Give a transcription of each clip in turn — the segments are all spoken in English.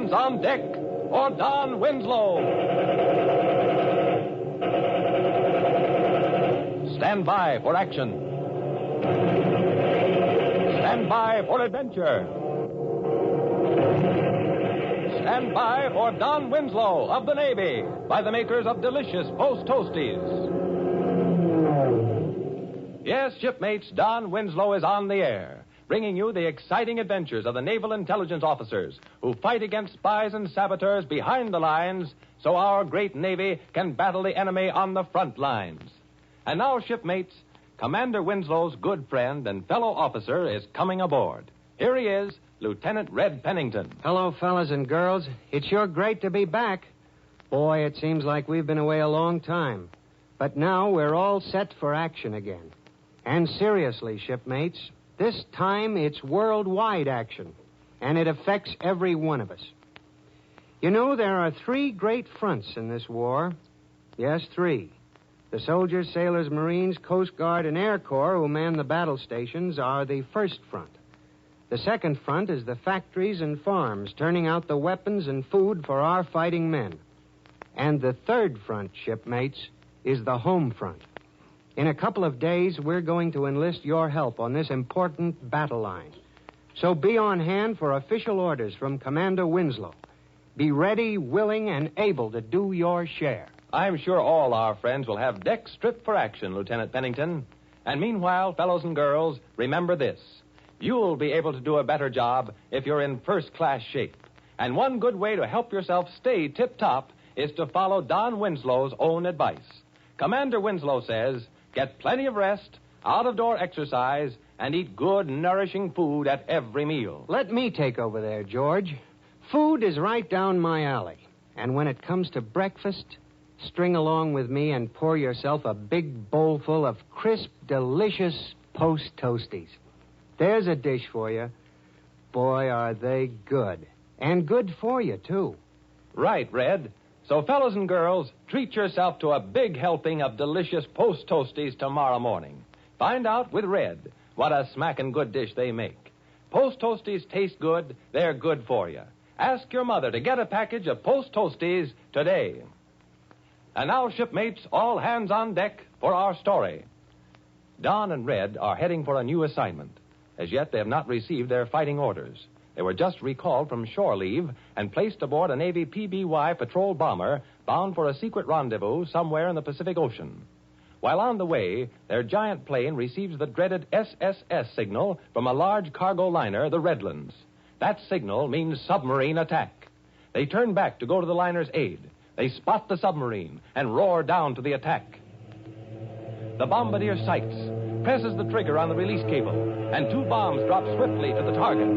hands on deck for Don Winslow. Stand by for action. Stand by for adventure. Stand by for Don Winslow of the Navy, by the makers of delicious Post Toasties. Yes, shipmates, Don Winslow is on the air, bringing you the exciting adventures of the naval intelligence officers who fight against spies and saboteurs behind the lines so our great Navy can battle the enemy on the front lines. And now, shipmates, Commander Winslow's good friend and fellow officer is coming aboard. Here he is, Lieutenant Red Pennington. Hello, fellas and girls. It's sure great to be back. Boy, it seems like we've been away a long time. But now we're all set for action again. And seriously, shipmates, this time it's worldwide action, and it affects every one of us. You know, there are 3 great fronts in this war. Yes, 3. The soldiers, sailors, Marines, Coast Guard, and Air Corps who man the battle stations are the first front. The second front is the factories and farms turning out the weapons and food for our fighting men. And the third front, shipmates, is the home front. In a couple of days, we're going to enlist your help on this important battle line. So be on hand for official orders from Commander Winslow. Be ready, willing, and able to do your share. I'm sure all our friends will have decks stripped for action, Lieutenant Pennington. And meanwhile, fellows and girls, remember this. You'll be able to do a better job if you're in first-class shape. And one good way to help yourself stay tip-top is to follow Don Winslow's own advice. Commander Winslow says, get plenty of rest, out-of-door exercise, and eat good, nourishing food at every meal. Let me take over there, George. Food is right down my alley. And when it comes to breakfast, string along with me and pour yourself a big bowl full of crisp, delicious Post Toasties. There's a dish for you. Boy, are they good. And good for you, too. Right, Red. So, fellows and girls, treat yourself to a big helping of delicious Post Toasties tomorrow morning. Find out with Red what a smackin' good dish they make. Post Toasties taste good. They're good for you. Ask your mother to get a package of Post Toasties today. And now, shipmates, all hands on deck for our story. Don and Red are heading for a new assignment. As yet, they have not received their fighting orders. They were just recalled from shore leave and placed aboard a Navy PBY patrol bomber bound for a secret rendezvous somewhere in the Pacific Ocean. While on the way, their giant plane receives the dreaded SSS signal from a large cargo liner, the Redlands. That signal means submarine attack. They turn back to go to the liner's aid. They spot the submarine and roar down to the attack. The bombardier sights, presses the trigger on the release cable, and 2 bombs drop swiftly to the target.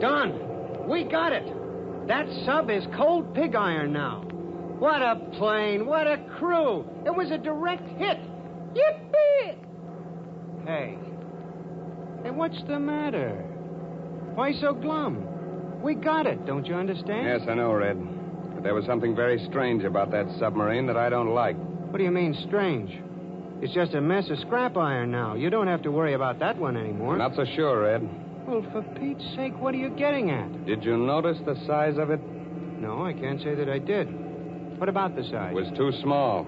Don, we got it. That sub is cold pig iron now. What a plane, what a crew. It was a direct hit. Yippee! Hey, what's the matter? Why so glum? We got it, don't you understand? Yes, I know, Red. But there was something very strange about that submarine that I don't like. What do you mean, strange? It's just a mess of scrap iron now. You don't have to worry about that one anymore. Not so sure, Red. Well, for Pete's sake, what are you getting at? Did you notice the size of it? No, I can't say that I did. What about the size? It was too small.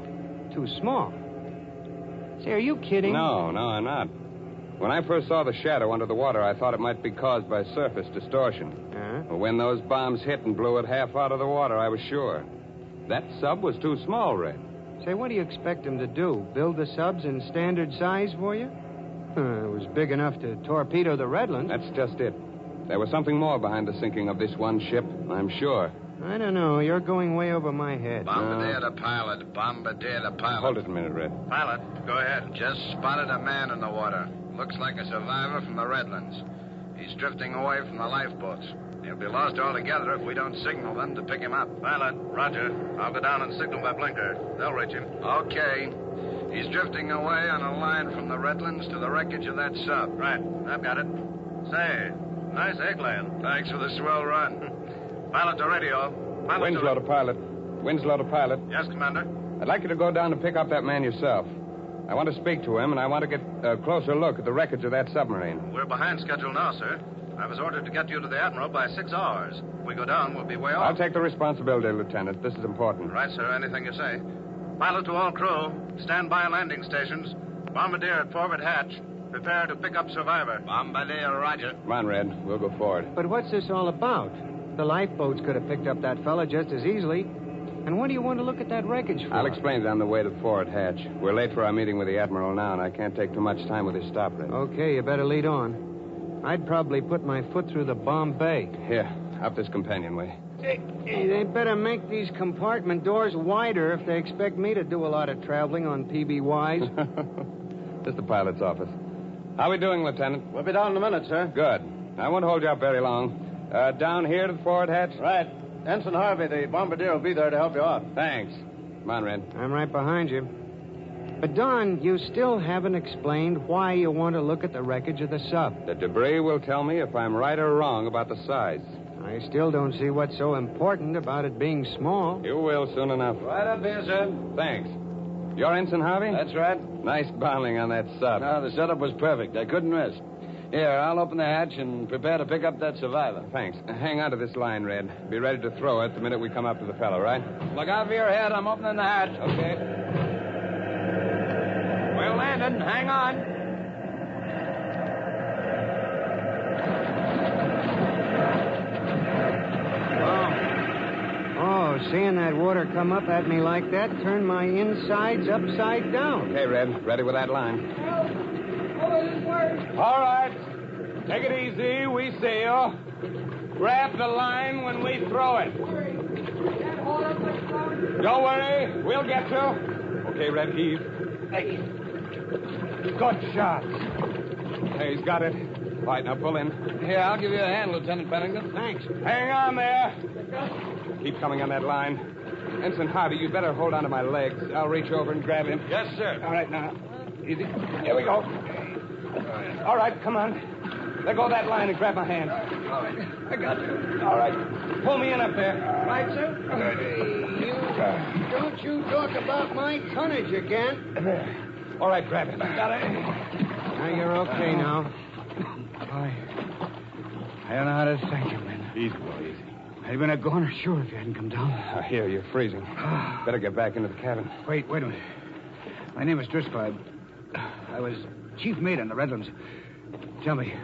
Too small? Say, are you kidding? No, I'm not. When I first saw the shadow under the water, I thought it might be caused by surface distortion. But when those bombs hit and blew it half out of the water, I was sure. That sub was too small, Red. Say, what do you expect them to do? Build the subs in standard size for you? It was big enough to torpedo the Redlands. That's just it. There was something more behind the sinking of this one ship, I'm sure. I don't know. You're going way over my head. Bombardier the pilot. Bombardier the pilot. Hold it a minute, Red. Pilot, go ahead. Just spotted a man in the water. Looks like a survivor from the Redlands. He's drifting away from the lifeboats. He'll be lost altogether if we don't signal them to pick him up. Pilot, roger. I'll go down and signal by blinker. They'll reach him. Okay. He's drifting away on a line from the Redlands to the wreckage of that sub. Right. I've got it. Say, nice eggland. Thanks for the swell run. Pilot to radio. Winslow to pilot. Winslow to pilot. Yes, Commander. I'd like you to go down and pick up that man yourself. I want to speak to him, and I want to get a closer look at the wreckage of that submarine. We're behind schedule now, sir. I was ordered to get you to the Admiral by 6 hours. If we go down, we'll be way off. I'll take the responsibility, Lieutenant. This is important. Right, sir. Anything you say. Pilot to all crew. Stand by landing stations. Bombardier at forward hatch. Prepare to pick up survivor. Bombardier, roger. Come on, Red. We'll go forward. But what's this all about? The lifeboats could have picked up that fella just as easily. And what do you want to look at that wreckage for? I'll explain it on the way to the forward hatch. We're late for our meeting with the Admiral now, and I can't take too much time with his stop red. Okay, you better lead on. I'd probably put my foot through the bomb bay. Here, up this companionway. Hey, they better make these compartment doors wider if they expect me to do a lot of traveling on PBYs. Just the pilot's office. How we doing, Lieutenant? We'll be down in a minute, sir. Good. I won't hold you up very long. Down here to the forward hatch? Right. Ensign Harvey, the bombardier, will be there to help you out. Thanks. Come on, Red. I'm right behind you. But, Don, you still haven't explained why you want to look at the wreckage of the sub. The debris will tell me if I'm right or wrong about the size. I still don't see what's so important about it being small. You will soon enough. Right up here, sir. Thanks. You're Ensign Harvey? That's right. Nice bounding on that sub. No, the setup was perfect. I couldn't miss. Here, I'll open the hatch and prepare to pick up that survivor. Thanks. Hang on to this line, Red. Be ready to throw it the minute we come up to the fellow, right? Look out for your head. I'm opening the hatch. Okay. We're landing. Hang on. Oh, seeing that water come up at me like that turned my insides upside down. Okay, Red. Ready with that line. All right. Take it easy. We see you. Grab the line when we throw it. Don't worry. We'll get you. Okay, Red, heave. Hey. Good shot. Hey, he's got it. All right, now pull in. Here, I'll give you a hand, Lieutenant Pennington. Thanks. Hang on there. Keep coming on that line. Ensign Harvey, you'd better hold on to my legs. I'll reach over and grab him. Yes, sir. All right, now. Easy. Here we go. All right, come on. Let go of that line and grab my hand. All right, I got you. All right. Pull me in up there. Right, sir? Don't you talk about my tonnage again. All right, grab it. Got it. Now you're okay now. I don't know how to thank you, man. Easy, boy, easy. I'd have been a goner sure if you hadn't come down. Here, you're freezing. Better get back into the cabin. Wait a minute. My name is Driscoll. I was chief mate on the Redlands. Tell me,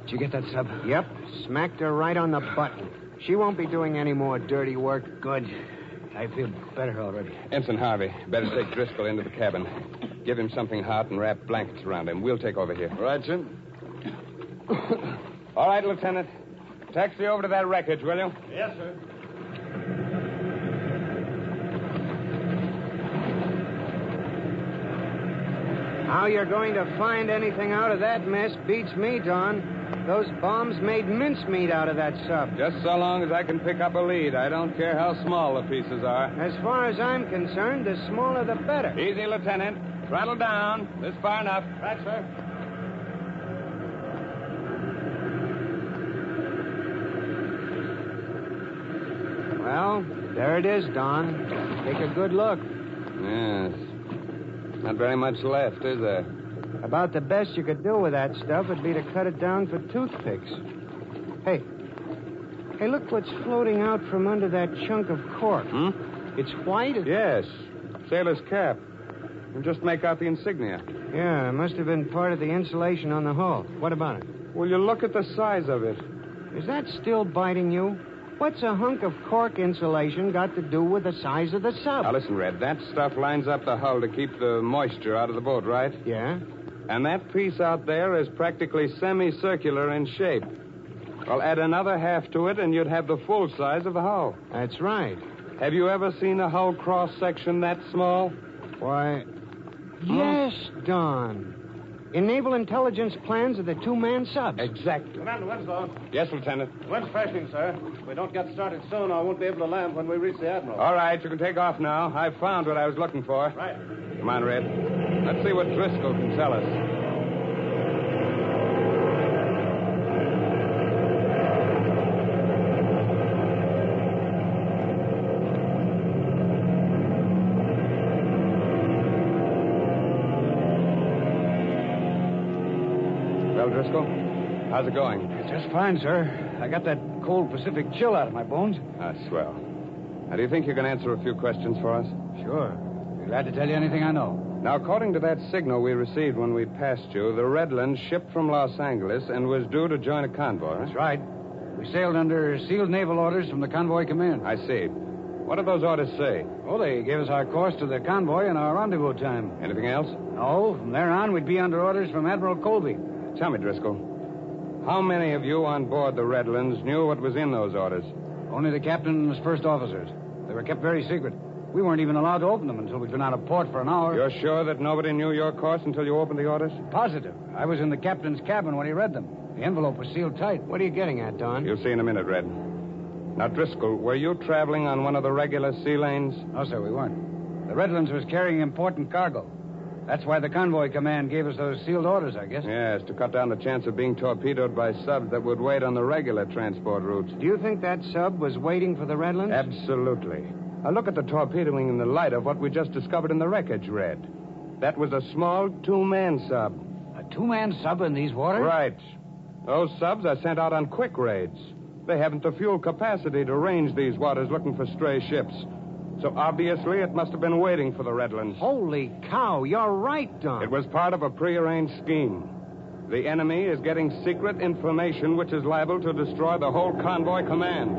did you get that sub? Yep, smacked her right on the button. She won't be doing any more dirty work. Good. I feel better already. Ensign Harvey, better take Driscoll into the cabin. Give him something hot and wrap blankets around him. We'll take over here. Right, sir. All right, Lieutenant. Taxi over to that wreckage, will you? Yes, sir. How you're going to find anything out of that mess beats me, Don. Those bombs made mincemeat out of that sub. Just so long as I can pick up a lead. I don't care how small the pieces are. As far as I'm concerned, the smaller the better. Easy, Lieutenant. Throttle down. This far enough. Right, sir. Well, there it is, Don. Take a good look. Yes. Not very much left, is there? About the best you could do with that stuff would be to cut it down for toothpicks. Hey, look what's floating out from under that chunk of cork. It's white. Yes. Sailor's cap. And just make out the insignia. Yeah, it must have been part of the insulation on the hull. What about it? Will you look at the size of it? Is that still biting you? What's a hunk of cork insulation got to do with the size of the sub? Now, listen, Red. That stuff lines up the hull to keep the moisture out of the boat, right? Yeah? And that piece out there is practically semicircular in shape. Well, add another half to it, and you'd have the full size of the hull. That's right. Have you ever seen a hull cross-section that small? Why, yes, Don. In Naval Intelligence plans of the two-man subs. Exactly. Commander Winslow. Yes, Lieutenant. Wind's freshening, sir. If we don't get started soon, I won't be able to land when we reach the Admiral. All right, you can take off now. I've found what I was looking for. Right. Come on, Red. Let's see what Driscoll can tell us. Driscoll. How's it going? Just fine, sir. I got that cold Pacific chill out of my bones. Ah, swell. Now, do you think you can answer a few questions for us? Sure. Be glad to tell you anything I know. Now, according to that signal we received when we passed you, the Redlands shipped from Los Angeles and was due to join a convoy. That's right. We sailed under sealed naval orders from the convoy command. I see. What did those orders say? Oh, they gave us our course to the convoy and our rendezvous time. Anything else? No, from there on, we'd be under orders from Admiral Colby. Tell me, Driscoll, how many of you on board the Redlands knew what was in those orders? Only the captain and his first officers. They were kept very secret. We weren't even allowed to open them until we'd been out of port for an hour. You're sure that nobody knew your course until you opened the orders? Positive. I was in the captain's cabin when he read them. The envelope was sealed tight. What are you getting at, Don? You'll see in a minute, Red. Now, Driscoll, were you traveling on one of the regular sea lanes? No, sir, we weren't. The Redlands was carrying important cargo. That's why the convoy command gave us those sealed orders, I guess. Yes, to cut down the chance of being torpedoed by subs that would wait on the regular transport routes. Do you think that sub was waiting for the Redlands? Absolutely. Now, look at the torpedoing in the light of what we just discovered in the wreckage, Red. That was a small two-man sub. A two-man sub in these waters? Right. Those subs are sent out on quick raids. They haven't the fuel capacity to range these waters looking for stray ships. So obviously it must have been waiting for the Redlands. Holy cow, you're right, Don. It was part of a prearranged scheme. The enemy is getting secret information which is liable to destroy the whole convoy command.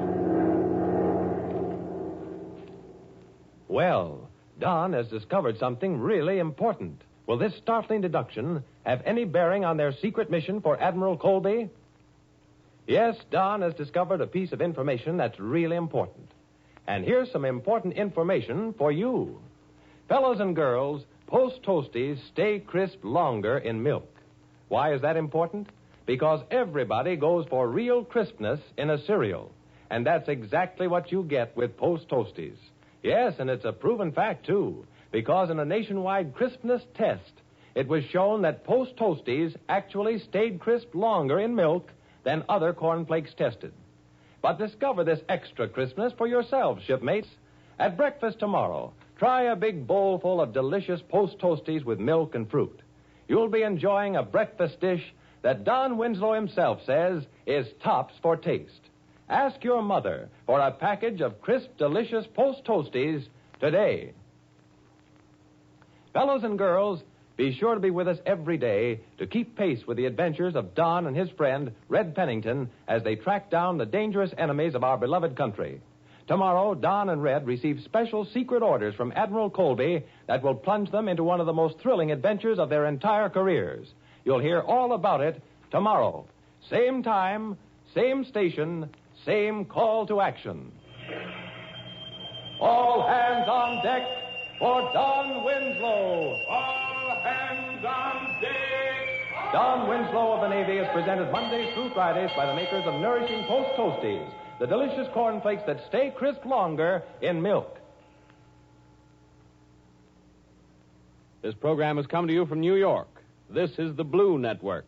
Well, Don has discovered something really important. Will this startling deduction have any bearing on their secret mission for Admiral Colby? Yes, Don has discovered a piece of information that's really important. And here's some important information for you. Fellows and girls, Post Toasties stay crisp longer in milk. Why is that important? Because everybody goes for real crispness in a cereal. And that's exactly what you get with Post Toasties. Yes, and it's a proven fact, too. Because in a nationwide crispness test, it was shown that Post Toasties actually stayed crisp longer in milk than other cornflakes tested. But discover this extra crispness for yourselves, shipmates. At breakfast tomorrow, try a big bowl full of delicious Post Toasties with milk and fruit. You'll be enjoying a breakfast dish that Don Winslow himself says is tops for taste. Ask your mother for a package of crisp, delicious Post Toasties today. Fellows and girls, be sure to be with us every day to keep pace with the adventures of Don and his friend, Red Pennington, as they track down the dangerous enemies of our beloved country. Tomorrow, Don and Red receive special secret orders from Admiral Colby that will plunge them into one of the most thrilling adventures of their entire careers. You'll hear all about it tomorrow. Same time, same station, same call to action. All hands on deck for Don Winslow. All hands on deck. Don Winslow of the Navy is presented Mondays through Fridays by the makers of nourishing Post Toasties, the delicious cornflakes that stay crisp longer in milk. This program has come to you from New York. This is the Blue Network.